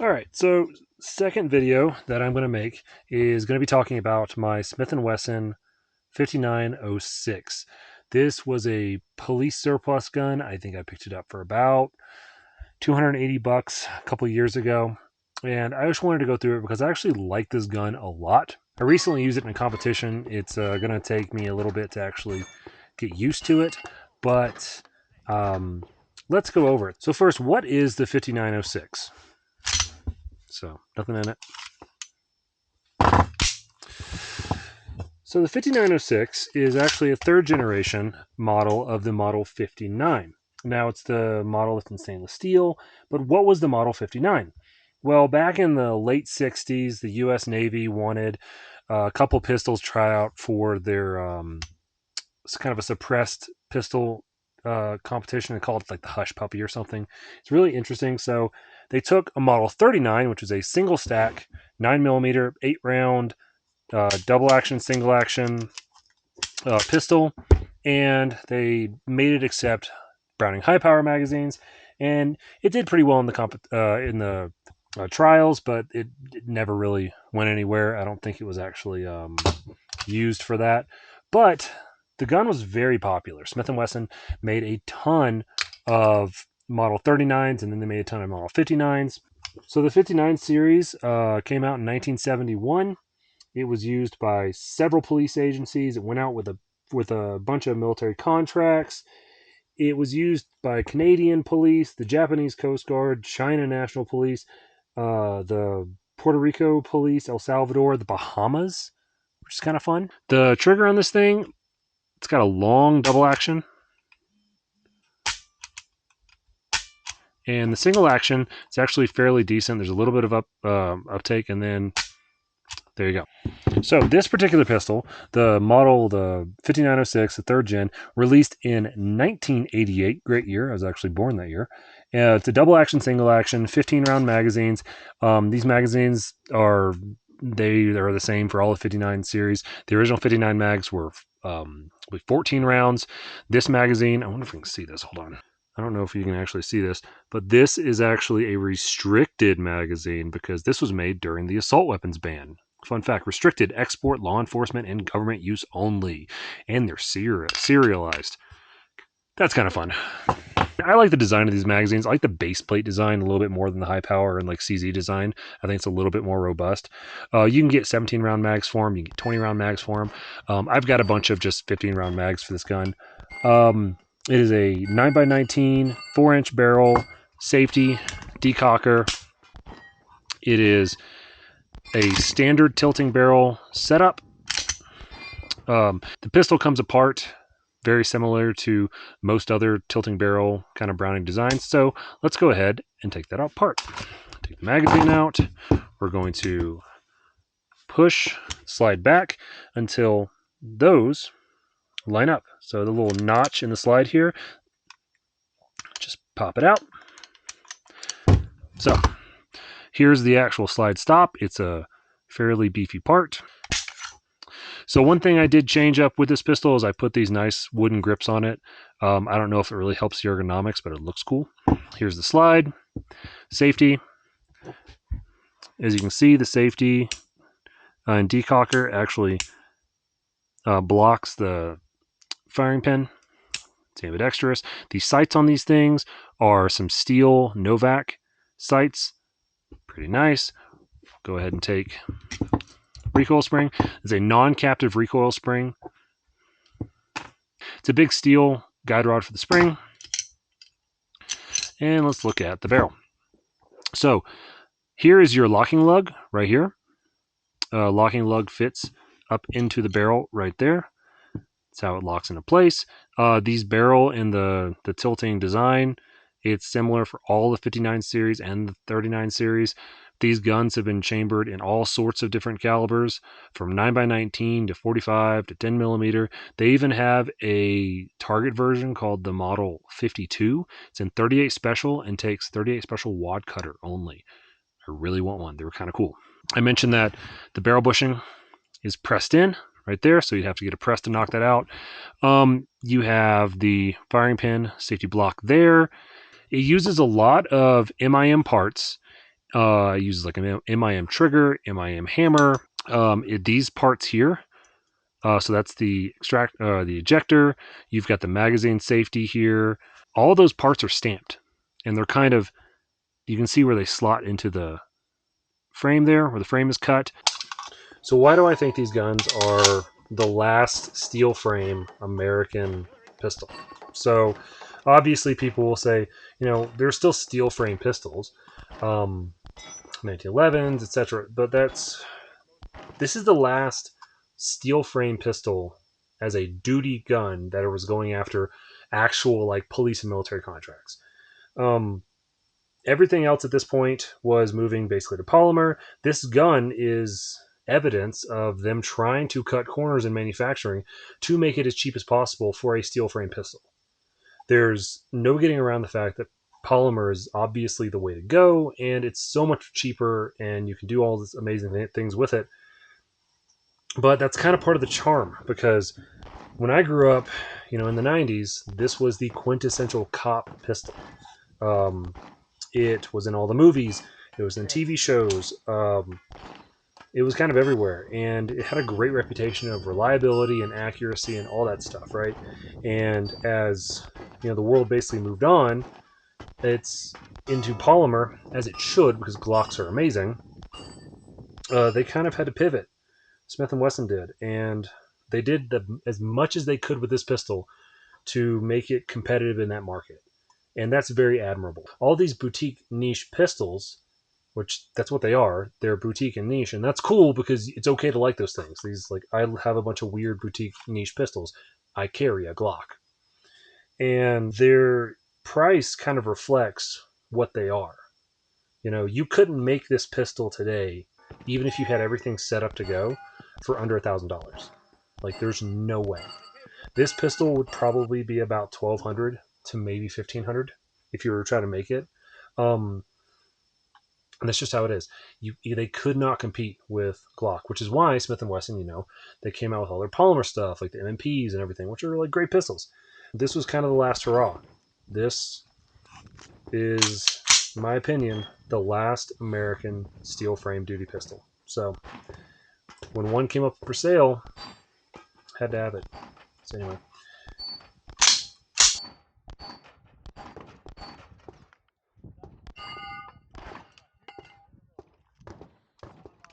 All right, so second video that I'm going to make is going to be talking about my Smith & Wesson 5906. This was a police surplus gun. I think I picked it up for about 280 bucks a couple years ago, and I just wanted to go through it because I actually like this gun a lot. I recently used it in a competition. It's going to take me a little bit to actually get used to it, but let's go over it. So first, what is the 5906? So nothing in it. So the 5906 is actually a third generation model of the Model 59. Now it's the model that's in stainless steel, but what was the Model 59? Well, back in the late 60s, the U.S. Navy wanted a couple pistols try out for their kind of a suppressed pistol competition. They called it like the Hush Puppy or something. It's really interesting. So they took a Model 39, which was a single stack, 9mm, 8-round, double action, single action pistol, and they made it accept Browning high power magazines, and it did pretty well in the trials, but it never really went anywhere. I don't think it was actually used for that, but the gun was very popular. Smith & Wesson made a ton of Model 39s, and then they made a ton of Model 59s. So the 59 series came out in 1971. It was used by several police agencies. It went out with a bunch of military contracts. It was used by Canadian police, the Japanese Coast Guard, China National Police, the Puerto Rico Police, El Salvador, the Bahamas, which is kind of fun. The trigger on this thing, it's got a long double action. And the single action, it's actually fairly decent. There's a little bit of uptake, and then there you go. So this particular pistol, the 5906, the third gen, released in 1988. Great year. I was actually born that year. It's a double action, single action, 15-round magazines. These magazines are the same for all the 59 series. The original 59 mags were 14 rounds. This magazine, I wonder if we can see this. Hold on. I don't know if you can actually see this, but this is actually a restricted magazine because this was made during the assault weapons ban. Fun fact, restricted export, law enforcement, and government use only. And they're serialized. That's kind of fun. I like the design of these magazines. I like the base plate design a little bit more than the high power and like CZ design. I think it's a little bit more robust. You can get 17-round mags for them. You can get 20-round mags for them. I've got a bunch of just 15-round mags for this gun. It is a 9x19, 4-inch barrel, safety, decocker. It is a standard tilting barrel setup. The pistol comes apart very similar to most other tilting barrel kind of Browning designs. So let's go ahead and take that apart. Take the magazine out. We're going to slide back until those line up. So the little notch in the slide here, just pop it out. So here's the actual slide stop. It's a fairly beefy part. So one thing I did change up with this pistol is I put these nice wooden grips on it. I don't know if it really helps the ergonomics, but it looks cool. Here's the slide. Safety. As you can see, the safety and decocker actually blocks the firing pin. It's ambidextrous. The sights on these things are some steel Novak sights. Pretty nice. Go ahead and take recoil spring. It's a non-captive recoil spring. It's a big steel guide rod for the spring. And let's look at the barrel. So here is your locking lug right here. Locking lug fits up into the barrel right there. That's how it locks into place. These barrel in the tilting design, it's similar for all the 59 series and the 39 series. These guns have been chambered in all sorts of different calibers, from 9x19 to 45 to 10mm. They even have a target version called the Model 52. It's in 38 special and takes 38 special wad cutter only. I really want one. They were kind of cool. I mentioned that the barrel bushing is pressed in right there, so you'd have to get a press to knock that out. You have the firing pin safety block there. It uses a lot of MIM parts It uses like an MIM trigger, MIM hammer. These parts here. So that's the the ejector. You've got the magazine safety here. All those parts are stamped, and they're kind of, you can see where they slot into the frame there, where the frame is cut. So why do I think these guns are the last steel frame American pistol? So obviously people will say, there's still steel frame pistols, 1911s, etc. But this is the last steel frame pistol as a duty gun that was going after actual like police and military contracts. Um, Everything else at this point was moving basically to polymer. This gun is evidence of them trying to cut corners in manufacturing to make it as cheap as possible for a steel frame pistol. There's no getting around the fact that polymer is obviously the way to go, and it's so much cheaper, and you can do all these amazing things with it. But that's kind of part of the charm, because when I grew up, in the 90s, this was the quintessential cop pistol. Um, it was in all the movies, it was in TV shows, it was kind of everywhere, and it had a great reputation of reliability and accuracy and all that stuff, right? And as the world basically moved on, it's into polymer, as it should, because Glocks are amazing. They kind of had to pivot. Smith and Wesson did, and they did as much as they could with this pistol to make it competitive in that market, and that's very admirable. All these boutique niche pistols, which that's what they are, they're boutique and niche, and that's cool because it's okay to like those things. These, like, I have a bunch of weird boutique niche pistols. I carry a Glock, and their price kind of reflects what they are. You couldn't make this pistol today, even if you had everything set up to go, for under $1,000. Like, there's no way. This pistol would probably be about 1,200 to maybe 1,500 if you were trying to make it. Um, and that's just how it is. They could not compete with Glock, which is why Smith and Wesson, they came out with all their polymer stuff, like the MMPs and everything, which are like great pistols. This was kind of the last hurrah. This is, in my opinion, the last American steel frame duty pistol. So when one came up for sale, had to have it. So anyway.